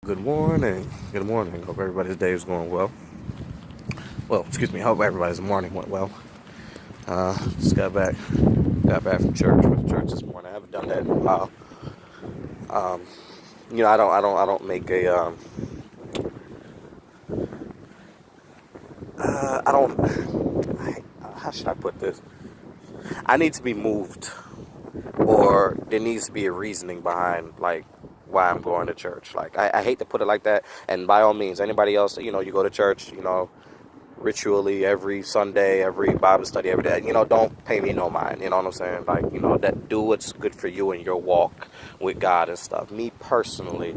Good morning. Good morning. Hope everybody's day is going well. Well, excuse me. Hope everybody's morning went well. Just got back from church. Went to church this morning. I haven't done that in a while. Um, I don't make a. I don't. How should I put this? I need to be moved, or there needs to be a reasoning behind like why I'm going to church. Like I hate to put it like that. And by all means, anybody else, you go to church, ritually every Sunday, every Bible study, every day. Don't pay me no mind. You know what I'm saying? Like, that do what's good for you in your walk with God and stuff. Me personally,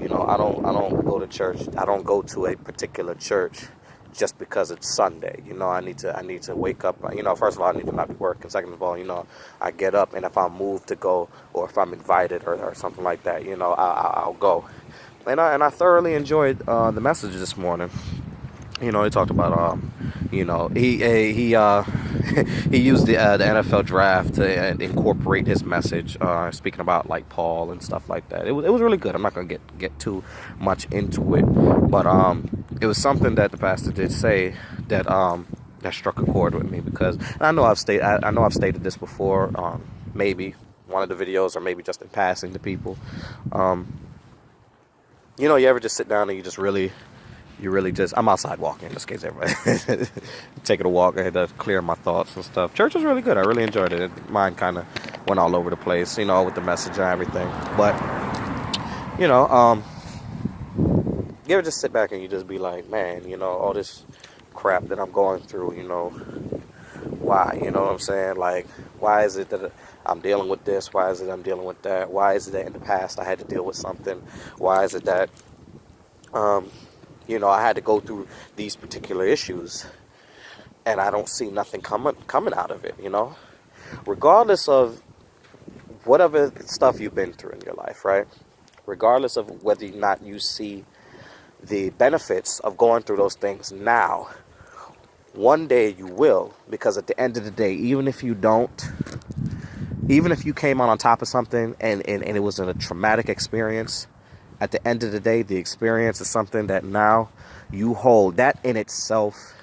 I don't go to church. I don't go to a particular church just because it's Sunday. I need to wake up. First of all, I need to not be working. Second of all, I get up, and if I'm moved to go, or if I'm invited or something like that, I'll go. And I thoroughly enjoyed the message this morning. He talked about he he used the NFL draft to incorporate his message, speaking about like Paul and stuff like that. It was really good. I'm not gonna get too much into it, but it was something that the pastor did say that struck a chord with me, because I know I've stated this before, maybe one of the videos, or maybe just in passing to people. You ever just sit down and you really just, I'm outside walking in this case, everybody. Taking a walk. I had to clear my thoughts and stuff. Church was really good. I really enjoyed it. Mine kind of went all over the place, with the message and everything. But, you know, um, you ever just sit back and you just be like, man, all this crap that I'm going through, why? You know what I'm saying? Like, why is it that I'm dealing with this? Why is it I'm dealing with that? Why is it that in the past I had to deal with something? Why is it that, um, I had to go through these particular issues, and I don't see nothing coming out of it, Regardless of whatever stuff you've been through in your life, right? Regardless of whether or not you see the benefits of going through those things now, one day you will, because at the end of the day, even if you don't, even if you came out on top of something and it was a traumatic experience, at the end of the day, the experience is something that now you hold. That in itself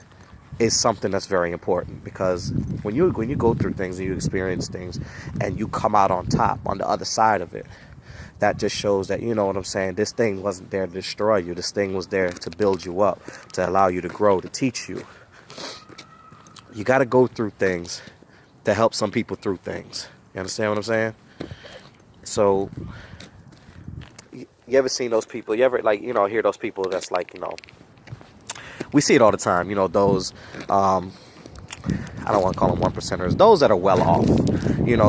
is something that's very important, because when you go through things and you experience things and you come out on top on the other side of it, that just shows that, you know what I'm saying, this thing wasn't there to destroy you. This thing was there to build you up, to allow you to grow, to teach you. You got to go through things to help some people through things. You understand what I'm saying? So, you ever seen those people? You ever, hear those people that's like, we see it all the time, those, I don't want to call them one percenters, those that are well off,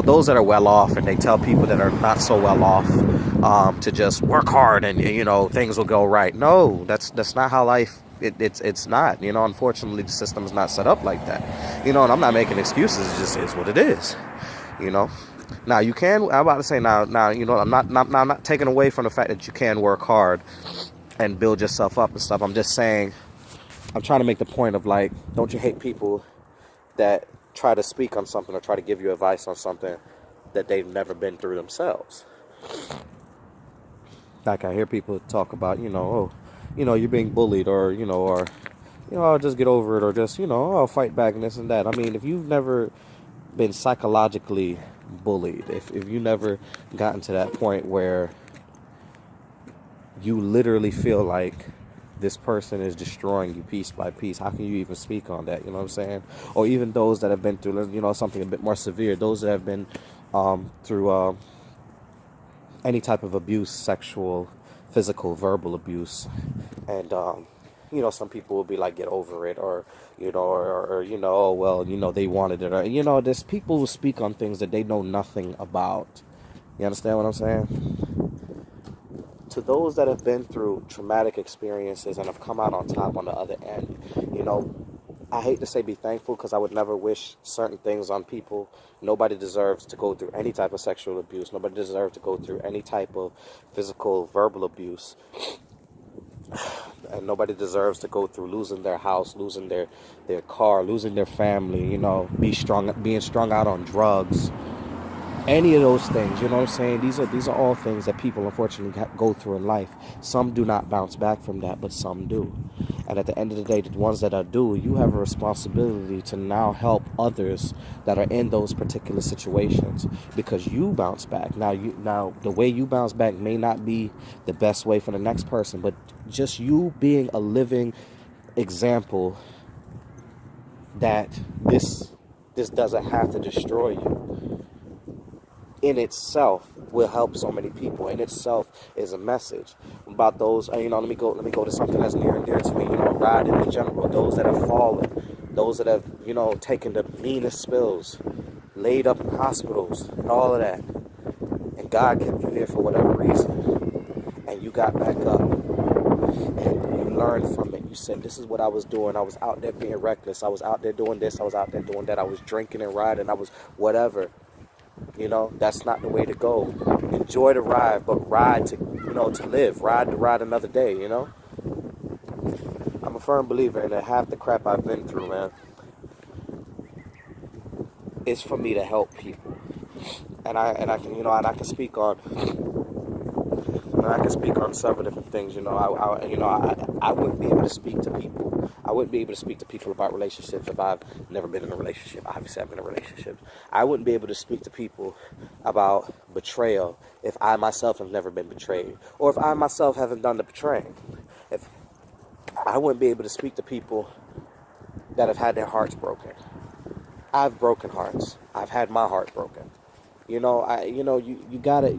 those that are well off, and they tell people that are not so well off, to just work hard and, things will go right. No, that's not how life, it's not, unfortunately the system is not set up like that, and I'm not making excuses. It just is what it is, you know. Now you can. I'm about to say now. I'm not taking away from the fact that you can work hard and build yourself up and stuff. I'm just saying. I'm trying to make the point of, like, don't you hate people that try to speak on something or try to give you advice on something that they've never been through themselves? Like, I hear people talk about, you're being bullied, I'll just get over it, or just, I'll fight back and this and that. I mean, if you've never been psychologically bullied, if you never gotten to that point where you literally feel like this person is destroying you piece by piece, how can you even speak on that? You know what I'm saying? Or even those that have been through, something a bit more severe, those that have been through any type of abuse, sexual, physical, verbal abuse, and some people will be like, get over it, or oh well, they wanted it, or there's people who speak on things that they know nothing about. You understand what I'm saying? To those that have been through traumatic experiences and have come out on top on the other end, I hate to say be thankful, because I would never wish certain things on people. Nobody deserves to go through any type of sexual abuse. Nobody deserves to go through any type of physical, verbal abuse. And nobody deserves to go through losing their house, losing their car, losing their family, being strung out on drugs. Any of those things, you know what I'm saying? These are all things that people unfortunately go through in life. Some do not bounce back from that, but some do. And at the end of the day, the ones that are do, you have a responsibility to now help others that are in those particular situations, because you bounce back. Now the way you bounce back may not be the best way for the next person, but just you being a living example that this doesn't have to destroy you in itself will help so many people. In itself is a message about those. Let me go to something that's near and dear to me. God in general, those that have fallen, those that have taken the meanest spills, laid up in hospitals, and all of that. And God kept you there for whatever reason, and you got back up, and you learned from it. You said, "This is what I was doing. I was out there being reckless. I was out there doing this. I was out there doing that. I was drinking and riding. I was whatever." That's not the way to go. Enjoy the ride, but ride to live. Ride to ride another day, I'm a firm believer in that half the crap I've been through, man, is for me to help people. And I can speak on several different things. I wouldn't be able to speak to people. I wouldn't be able to speak to people about relationships if I've never been in a relationship. Obviously, I've been in relationships. I wouldn't be able to speak to people about betrayal if I myself have never been betrayed, or if I myself haven't done the betraying. If I wouldn't be able to speak to people that have had their hearts broken. I've broken hearts. I've had my heart broken. You gotta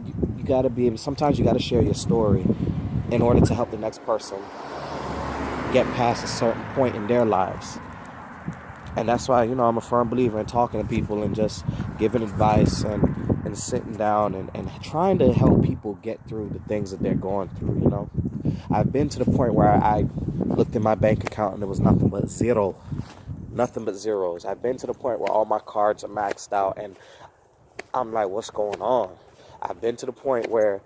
be able. Sometimes you gotta share your story in order to help the next person get past a certain point in their lives. And that's why, I'm a firm believer in talking to people and just giving advice and sitting down and trying to help people get through the things that they're going through. I've been to the point where I looked in my bank account and there was nothing but zeros. I've been to the point where all my cards are maxed out and I'm like, what's going on? I've been to the point where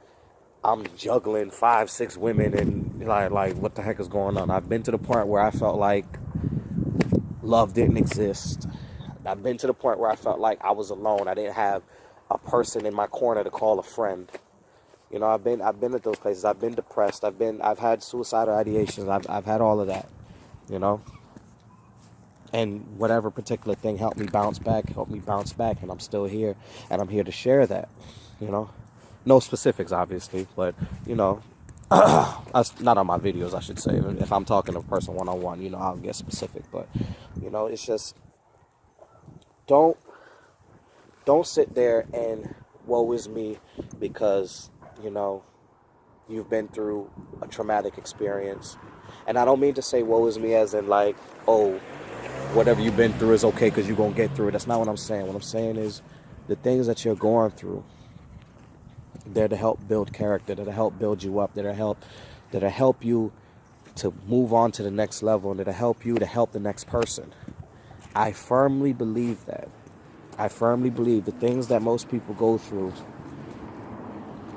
I'm juggling 5-6 women and like what the heck is going on? I've been to the point where I felt like love didn't exist. I've been to the point where I felt like I was alone. I didn't have a person in my corner to call a friend. I've been at those places. I've been depressed. I've had suicidal ideations. I've had all of that. And whatever particular thing helped me bounce back, and I'm still here, and I'm here to share that, No specifics, obviously, but, that's not on my videos, I should say. If I'm talking to a person one-on-one, I'll get specific, but, it's just, don't sit there and woe is me because, you've been through a traumatic experience. And I don't mean to say woe is me as in like, oh, whatever you've been through is okay because you're going to get through it. That's not what I'm saying. What I'm saying is the things that you're going through, they're to help build character, they're to help build you up, they're to help you to move on to the next level, and they're to help you to help the next person. I firmly believe that. I firmly believe the things that most people go through,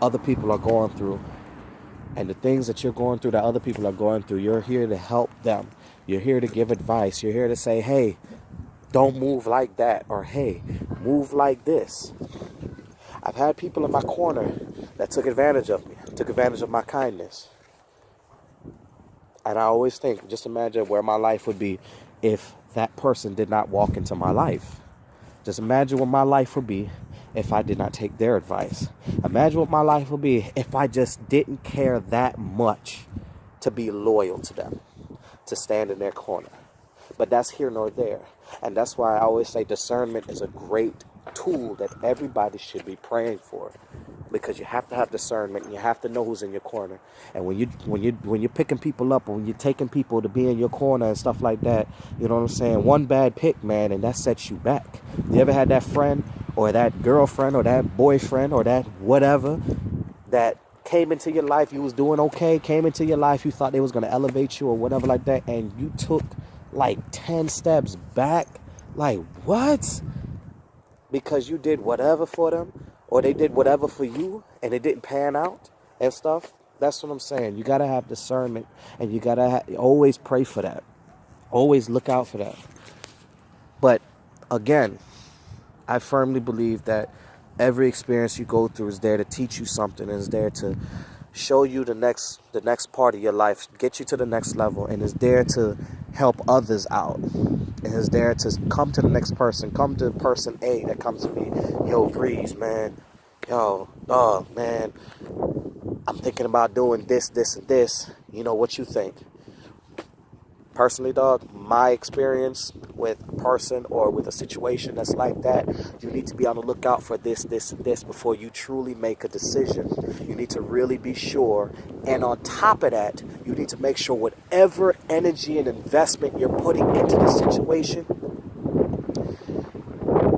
other people are going through. And the things that you're going through that other people are going through, you're here to help them. You're here to give advice. You're here to say, hey, don't move like that. Or, hey, move like this. I've had people in my corner that took advantage of me, took advantage of my kindness. And I always think, just imagine where my life would be if that person did not walk into my life. Just imagine what my life would be if I did not take their advice. Imagine what my life would be if I just didn't care that much to be loyal to them, to stand in their corner. But that's here nor there. And that's why I always say discernment is a great tool that everybody should be praying for, because you have to have discernment and you have to know who's in your corner. And when you're picking people up, or when you're taking people to be in your corner and stuff like that, you know what I'm saying? One bad pick, man, and that sets you back. You ever had that friend or that girlfriend or that boyfriend or that whatever that came into your life, you was doing okay, came into your life, you thought they was going to elevate you or whatever like that, and you took like 10 steps back? Like, what? Because you did whatever for them, or they did whatever for you, and it didn't pan out and stuff. That's what I'm saying. You got to have discernment, and you got to always pray for that. Always look out for that. But again, I firmly believe that Every experience you go through is there to teach you something, and is there to show you the next part of your life, get you to the next level, and is there to help others out. And is there to come to the next person, come to person A that comes to me, yo, Breeze, man, yo, dog, man, I'm thinking about doing this, this, and this. You know, what you think? Personally, dog, my experience with a person or with a situation that's like that, you need to be on the lookout for this, this, and this before you truly make a decision. You need to really be sure. And on top of that, you need to make sure whatever energy and investment you're putting into the situation,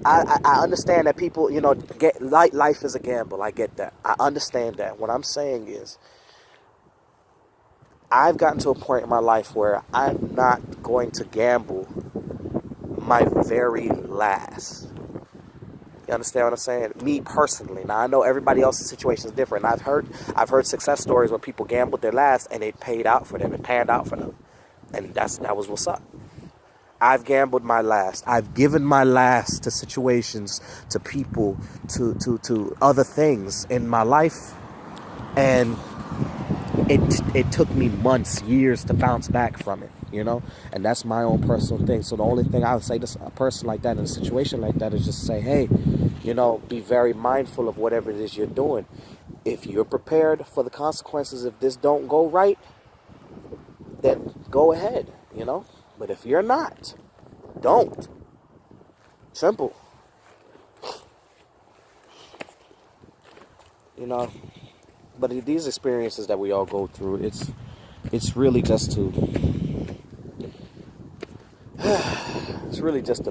I understand that people, life is a gamble. I get that. I understand that. What I'm saying is, I've gotten to a point in my life where I'm not going to gamble my very last. You understand what I'm saying? Me personally. Now I know everybody else's situation is different. I've heard success stories where people gambled their last and it paid out for them. It panned out for them, and that was what's up. I've gambled my last. I've given my last to situations, to people, to other things in my life, and it took me months, years to bounce back from it, and that's my own personal thing. So the only thing I would say to a person like that in a situation like that is just say, hey, be very mindful of whatever it is you're doing. If you're prepared for the consequences, if this don't go right, then go ahead, but if you're not, don't. Simple. But these experiences that we all go through, it's really just to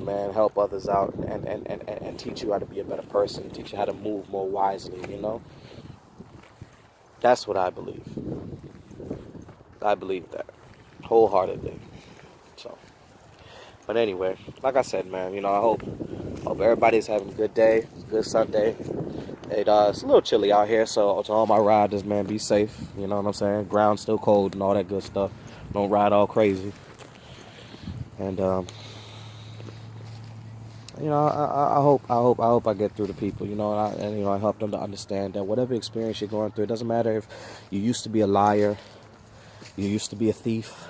man, help others out and teach you how to be a better person, teach you how to move more wisely, That's what I believe. I believe that wholeheartedly. So, but anyway, like I said, man, I hope everybody's having a good day, good Sunday. It's a little chilly out here, so to all my riders, man, be safe. You know what I'm saying? Ground's still cold and all that good stuff. Don't ride all crazy. And I hope I get through to people. I help them to understand that whatever experience you're going through, it doesn't matter if you used to be a liar, you used to be a thief,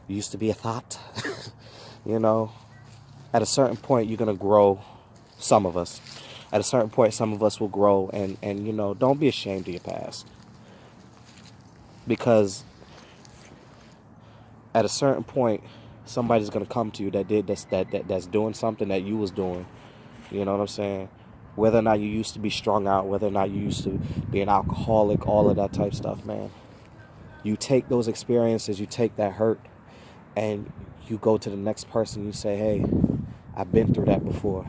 you used to be a thought. At a certain point, you're gonna grow. Some of us. At a certain point, some of us will grow, and don't be ashamed of your past. Because at a certain point, somebody's gonna come to you that's doing something that you was doing. You know what I'm saying? Whether or not you used to be strung out, whether or not you used to be an alcoholic, all of that type stuff, man. You take those experiences, you take that hurt, and you go to the next person. You say, hey, I've been through that before.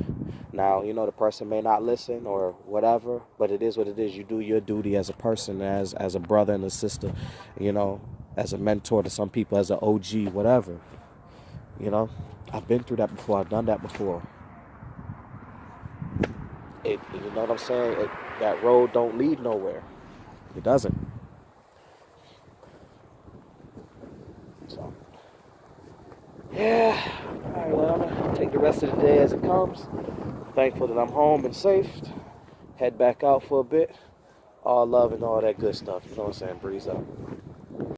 Now, the person may not listen or whatever, but it is what it is. You do your duty as a person, as a brother and a sister, as a mentor to some people, as an OG, whatever. I've been through that before. I've done that before. You know what I'm saying? That road don't lead nowhere. It doesn't. So, yeah. All right, well, I'm going to take the rest of the day as it comes. Thankful that I'm home and safe. Head back out for a bit. All love and all that good stuff. You know what I'm saying? Breeze up.